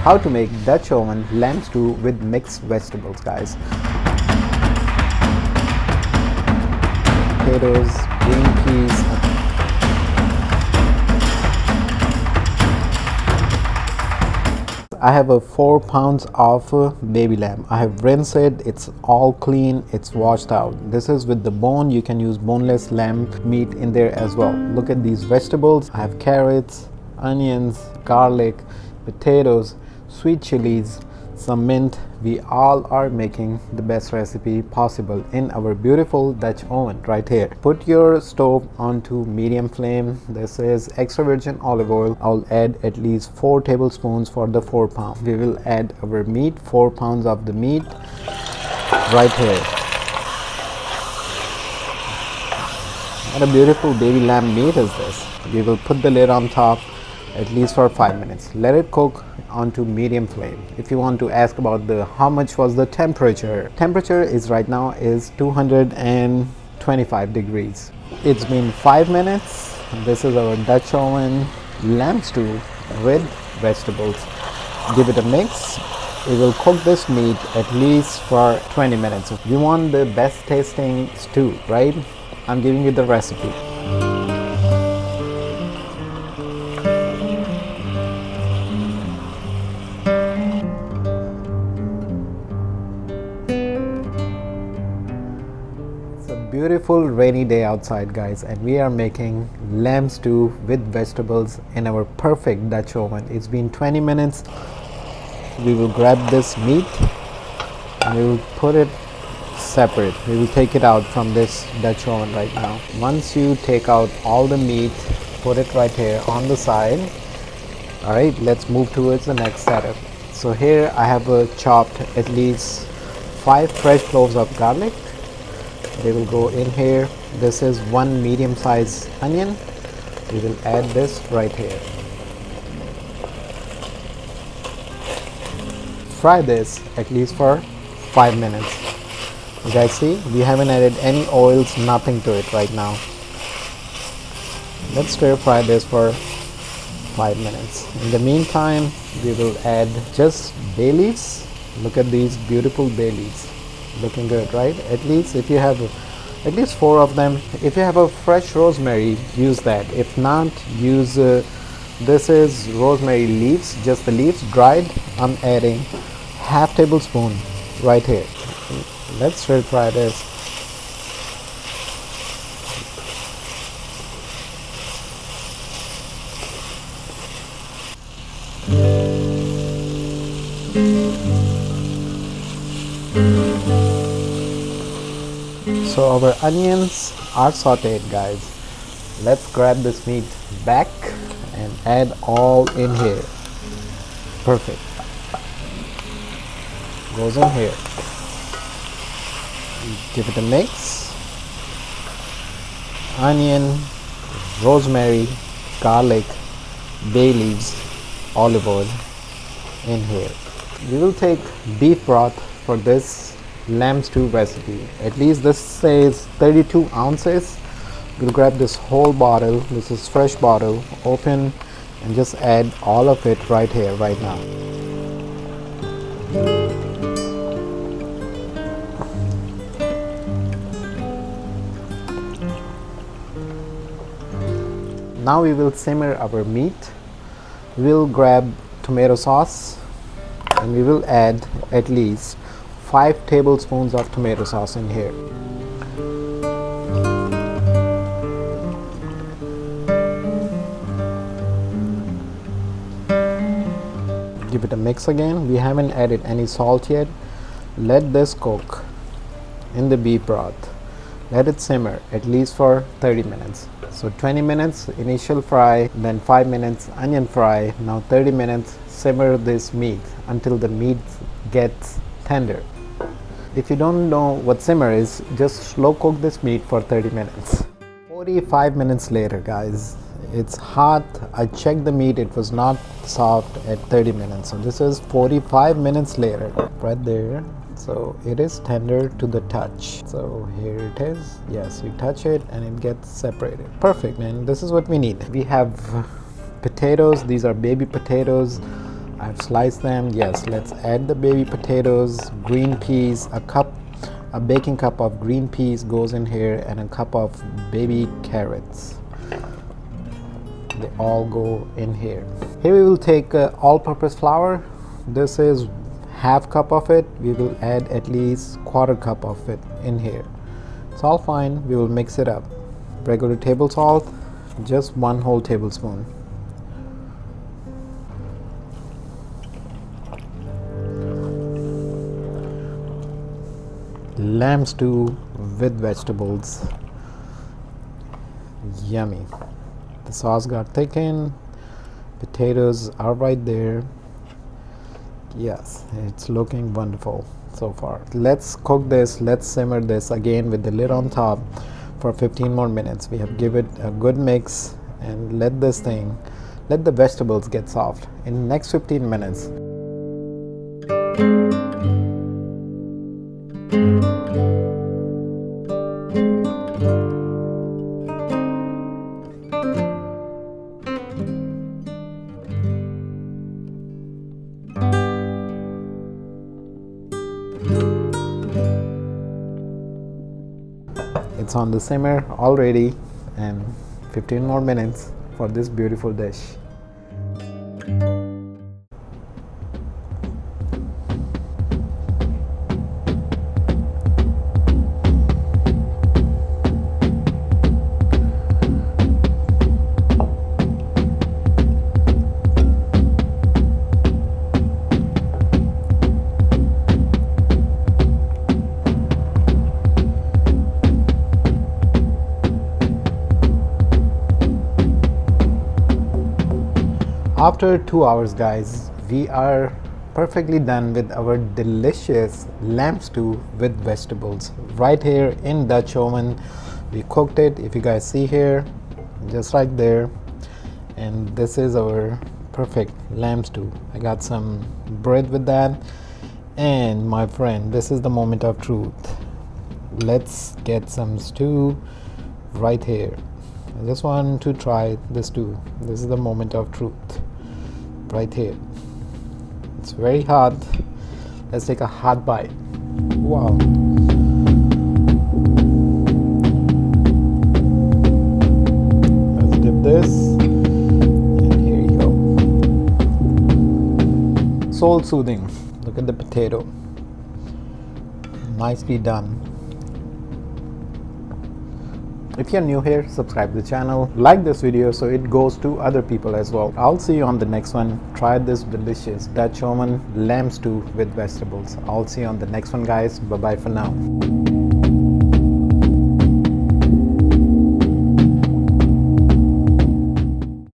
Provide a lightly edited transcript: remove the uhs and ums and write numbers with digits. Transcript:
how to make Dutch oven lamb stew with mixed vegetables, guys. Potatoes, green peas. I have a 4 pounds of baby lamb. I have rinsed it. It's all clean. It's washed out. This is with the bone. You can use boneless lamb meat in there as well. Look at these vegetables. I have carrots, onions, garlic, potatoes, sweet chilies, some mint. We all are making the best recipe possible in our beautiful Dutch oven right here. Put your stove onto medium flame. This is extra virgin olive oil. I'll add at least 4 tablespoons for the 4 pound. We will add our meat, 4 pounds of the meat right here. What a beautiful baby lamb meat is this. We will put the lid on top at least for 5 minutes. Let it cook onto medium flame. If you want to ask about the how much was the temperature is right now is 225 degrees. It's been 5 minutes. This is our Dutch oven lamb stew with vegetables. Give it a mix. We will cook this meat at least for 20 minutes. If you want the best tasting stew, right? I'm giving you the recipe. Beautiful rainy day outside, guys, and we are making lamb stew with vegetables in our perfect Dutch oven. It's been 20 minutes. We will grab this meat and we will put it separate. We will take it out from this Dutch oven right now. Once you take out all the meat, put it right here on the side. All right, let's move towards the next setup. So here I have chopped at least 5 fresh cloves of garlic. They will go in here. This is 1 medium-sized onion. We will add this right here. Fry this at least for 5 minutes. You guys see, we haven't added any oils, nothing to it right now. Let's stir fry this for 5 minutes. In the meantime, we will add just bay leaves. Look at these beautiful bay leaves. Looking good, right? At least if you have at least 4 of them. If you have a fresh rosemary, use that. If not, use this is rosemary leaves, just the leaves dried. I'm adding half tablespoon right here. Let's stir fry this. So our onions are sauteed, guys. Let's grab this meat back and add all in here. Perfect. Goes in here. Give it a mix. Onion, rosemary, garlic, bay leaves, olive oil in here. We will take beef broth for this lamb stew recipe. At least this says 32 ounces. We'll grab this whole bottle. This is fresh bottle. Open and just add all of it right here, right now. Now we will simmer our meat. We'll grab tomato sauce and we will add at least 5 tablespoons of tomato sauce in here. Give it a mix again. We haven't added any salt yet. Let this cook in the beef broth. Let it simmer at least for 30 minutes. So 20 minutes initial fry, then 5 minutes onion fry. Now 30 minutes simmer this meat until the meat gets tender. If you don't know what simmer is, just slow cook this meat for 30 minutes. 45 minutes later, guys, it's hot. I checked the meat, it was not soft at 30 minutes. So this is 45 minutes later, right there. So it is tender to the touch. So here it is. Yes, you touch it and it gets separated. Perfect, and this is what we need. We have potatoes. These are baby potatoes. I've sliced them. Yes, let's add the baby potatoes, green peas, a baking cup of green peas goes in here, and a cup of baby carrots. They all go in here. Here we will take all-purpose flour. This is half cup of it. We will add at least quarter cup of it in here. It's all fine. We will mix it up. Regular table salt, just 1 whole tablespoon. Lamb stew with vegetables. Yummy. The sauce got thickened. Potatoes are right there. Yes, it's looking wonderful so far. Let's cook this. Let's simmer this again with the lid on top for 15 more minutes. We have give it a good mix and let the vegetables get soft. In the next 15 minutes, it's on the simmer already, and 15 more minutes for this beautiful dish. After 2 hours, guys, we are perfectly done with our delicious lamb stew with vegetables right here in Dutch oven. We cooked it, if you guys see here, just right there. And this is our perfect lamb stew. I got some bread with that. And my friend, this is the moment of truth. Let's get some stew right here. I just want to try this stew. This is the moment of truth right here. It's very hot. Let's take a hot bite. Wow. Let's dip this, and here you go. Soul soothing. Look at the potato. Nicely done. If you're new here, subscribe to the channel, like this video so it goes to other people as well. I'll see you on the next one. Try this delicious Dutch oven lamb stew with vegetables. I'll see you on the next one, guys. Bye bye for now.